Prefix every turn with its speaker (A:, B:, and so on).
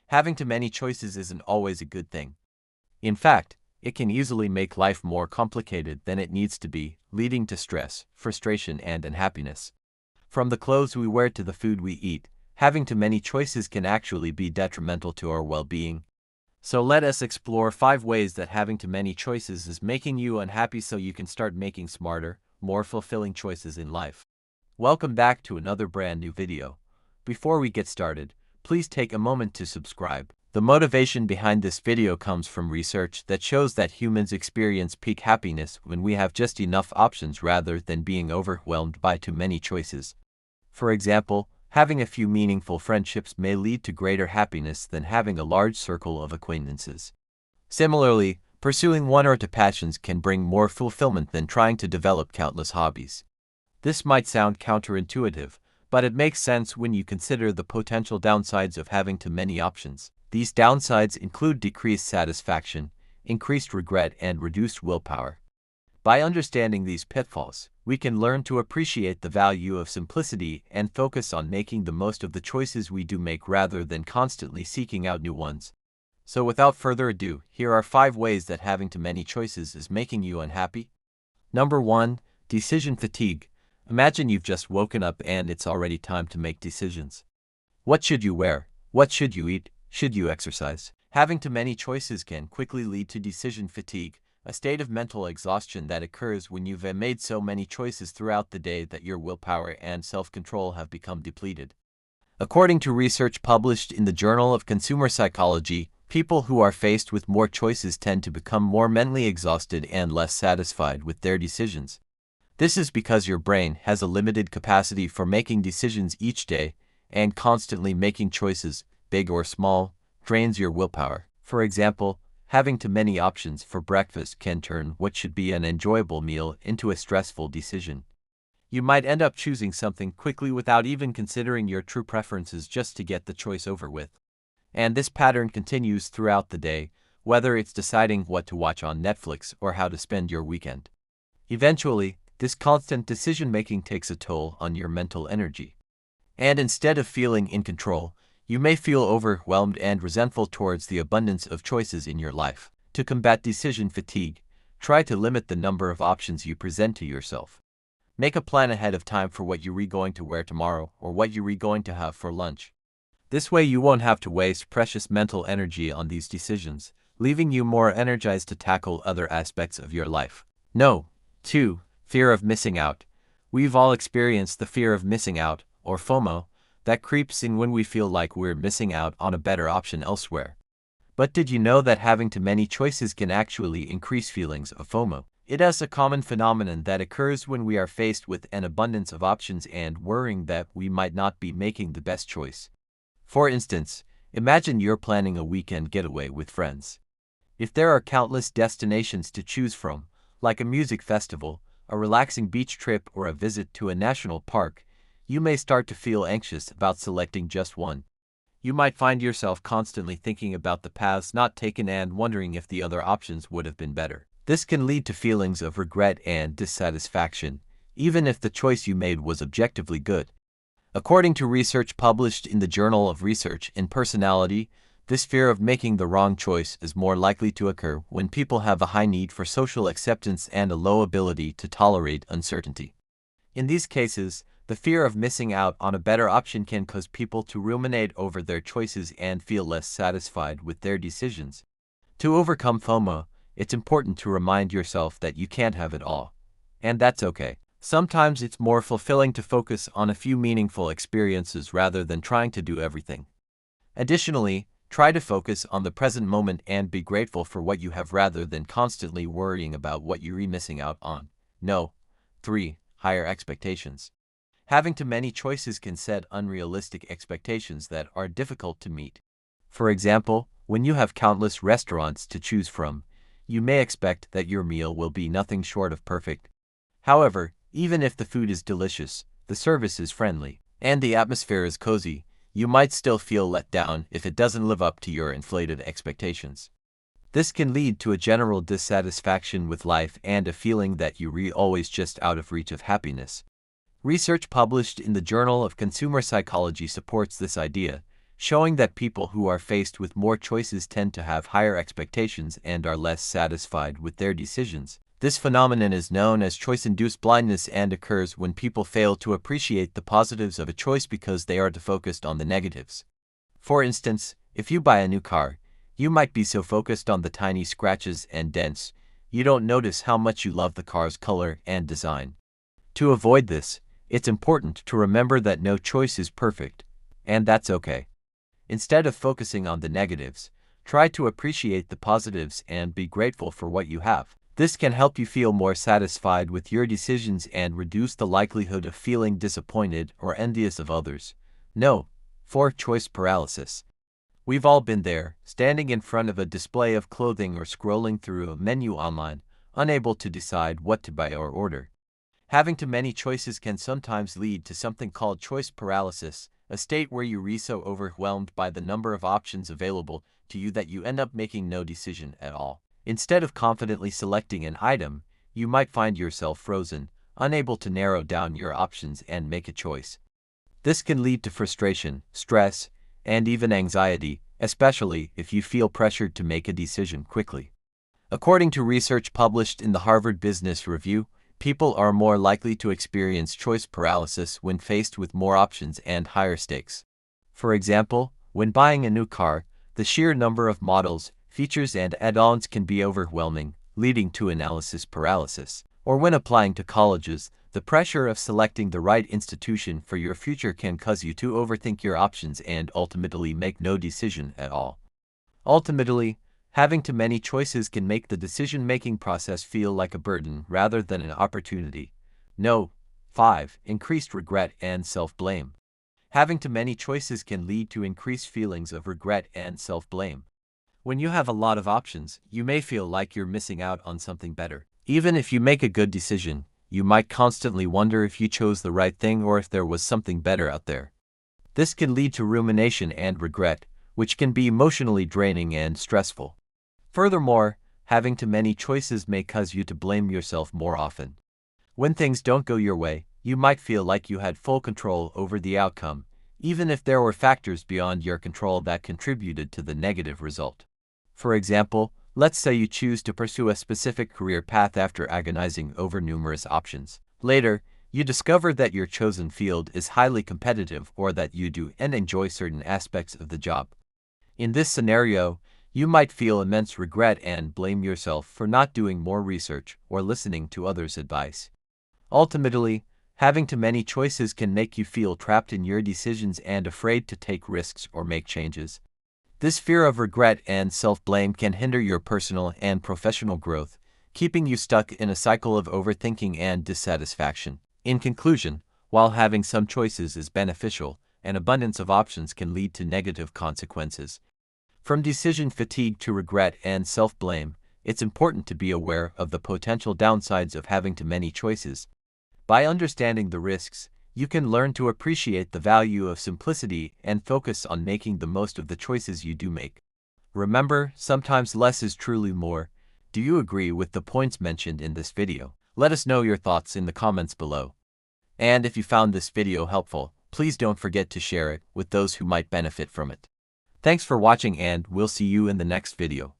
A: Having too many choices isn't always a good thing. In fact, it can easily make life more complicated than it needs to be, leading to stress, frustration, and unhappiness. From the clothes we wear to the food we eat, having too many choices can actually be detrimental to our well-being. So let us explore 5 ways that having too many choices is making you unhappy so you can start making smarter, more fulfilling choices in life. Welcome back to another brand new video. Before we get started, please take a moment to subscribe. The motivation behind this video comes from research that shows that humans experience peak happiness when we have just enough options rather than being overwhelmed by too many choices. For example, having a few meaningful friendships may lead to greater happiness than having a large circle of acquaintances. Similarly, pursuing one or two passions can bring more fulfillment than trying to develop countless hobbies. This might sound counterintuitive, but it makes sense when you consider the potential downsides of having too many options. These downsides include decreased satisfaction, increased regret, and reduced willpower. By understanding these pitfalls, we can learn to appreciate the value of simplicity and focus on making the most of the choices we do make rather than constantly seeking out new ones. So without further ado, here are 5 ways that having too many choices is making you unhappy. Number 1. Decision fatigue. Imagine you've just woken up and it's already time to make decisions. What should you wear? What should you eat? Should you exercise? Having too many choices can quickly lead to decision fatigue, a state of mental exhaustion that occurs when you've made so many choices throughout the day that your willpower and self-control have become depleted. According to research published in the Journal of Consumer Psychology, people who are faced with more choices tend to become more mentally exhausted and less satisfied with their decisions. This is because your brain has a limited capacity for making decisions each day, and constantly making choices, big or small, drains your willpower. For example, having too many options for breakfast can turn what should be an enjoyable meal into a stressful decision. You might end up choosing something quickly without even considering your true preferences just to get the choice over with. And this pattern continues throughout the day, whether it's deciding what to watch on Netflix or how to spend your weekend. Eventually, this constant decision-making takes a toll on your mental energy. And instead of feeling in control, you may feel overwhelmed and resentful towards the abundance of choices in your life. To combat decision fatigue, try to limit the number of options you present to yourself. Make a plan ahead of time for what you're going to wear tomorrow or what you're going to have for lunch. This way you won't have to waste precious mental energy on these decisions, leaving you more energized to tackle other aspects of your life. No. 2. Fear of missing out. We've all experienced the fear of missing out, or FOMO, that creeps in when we feel like we're missing out on a better option elsewhere. But did you know that having too many choices can actually increase feelings of FOMO? It is a common phenomenon that occurs when we are faced with an abundance of options and worrying that we might not be making the best choice. For instance, imagine you're planning a weekend getaway with friends. If there are countless destinations to choose from, like a music festival, a relaxing beach trip, or a visit to a national park, you may start to feel anxious about selecting just one. You might find yourself constantly thinking about the paths not taken and wondering if the other options would have been better. This can lead to feelings of regret and dissatisfaction, even if the choice you made was objectively good. According to research published in the Journal of Research in Personality, this fear of making the wrong choice is more likely to occur when people have a high need for social acceptance and a low ability to tolerate uncertainty. In these cases, the fear of missing out on a better option can cause people to ruminate over their choices and feel less satisfied with their decisions. To overcome FOMO, it's important to remind yourself that you can't have it all. And that's okay. Sometimes it's more fulfilling to focus on a few meaningful experiences rather than trying to do everything. Additionally, try to focus on the present moment and be grateful for what you have rather than constantly worrying about what you're missing out on. No. 3. Higher expectations. Having too many choices can set unrealistic expectations that are difficult to meet. For example, when you have countless restaurants to choose from, you may expect that your meal will be nothing short of perfect. However, even if the food is delicious, the service is friendly, and the atmosphere is cozy, you might still feel let down if it doesn't live up to your inflated expectations. This can lead to a general dissatisfaction with life and a feeling that you're always just out of reach of happiness. Research published in the Journal of Consumer Psychology supports this idea, showing that people who are faced with more choices tend to have higher expectations and are less satisfied with their decisions. This phenomenon is known as choice-induced blindness and occurs when people fail to appreciate the positives of a choice because they are too focused on the negatives. For instance, if you buy a new car, you might be so focused on the tiny scratches and dents, you don't notice how much you love the car's color and design. To avoid this, it's important to remember that no choice is perfect, and that's okay. Instead of focusing on the negatives, try to appreciate the positives and be grateful for what you have. This can help you feel more satisfied with your decisions and reduce the likelihood of feeling disappointed or envious of others. No. 4. Choice paralysis. We've all been there, standing in front of a display of clothing or scrolling through a menu online, unable to decide what to buy or order. Having too many choices can sometimes lead to something called choice paralysis, a state where you are so overwhelmed by the number of options available to you that you end up making no decision at all. Instead of confidently selecting an item, you might find yourself frozen, unable to narrow down your options and make a choice. This can lead to frustration, stress, and even anxiety, especially if you feel pressured to make a decision quickly. According to research published in the Harvard Business Review, people are more likely to experience choice paralysis when faced with more options and higher stakes. For example, when buying a new car, the sheer number of models, features and add-ons can be overwhelming, leading to analysis paralysis. Or when applying to colleges, the pressure of selecting the right institution for your future can cause you to overthink your options and ultimately make no decision at all. Ultimately, having too many choices can make the decision-making process feel like a burden rather than an opportunity. No. 5. Increased regret and self-blame. Having too many choices can lead to increased feelings of regret and self-blame. When you have a lot of options, you may feel like you're missing out on something better. Even if you make a good decision, you might constantly wonder if you chose the right thing or if there was something better out there. This can lead to rumination and regret, which can be emotionally draining and stressful. Furthermore, having too many choices may cause you to blame yourself more often. When things don't go your way, you might feel like you had full control over the outcome, even if there were factors beyond your control that contributed to the negative result. For example, let's say you choose to pursue a specific career path after agonizing over numerous options. Later, you discover that your chosen field is highly competitive or that you do and enjoy certain aspects of the job. In this scenario, you might feel immense regret and blame yourself for not doing more research or listening to others' advice. Ultimately, having too many choices can make you feel trapped in your decisions and afraid to take risks or make changes. This fear of regret and self-blame can hinder your personal and professional growth, keeping you stuck in a cycle of overthinking and dissatisfaction. In conclusion, while having some choices is beneficial, an abundance of options can lead to negative consequences. From decision fatigue to regret and self-blame, it's important to be aware of the potential downsides of having too many choices. By understanding the risks, you can learn to appreciate the value of simplicity and focus on making the most of the choices you do make. Remember, sometimes less is truly more. Do you agree with the points mentioned in this video? Let us know your thoughts in the comments below. And if you found this video helpful, please don't forget to share it with those who might benefit from it. Thanks for watching and we'll see you in the next video.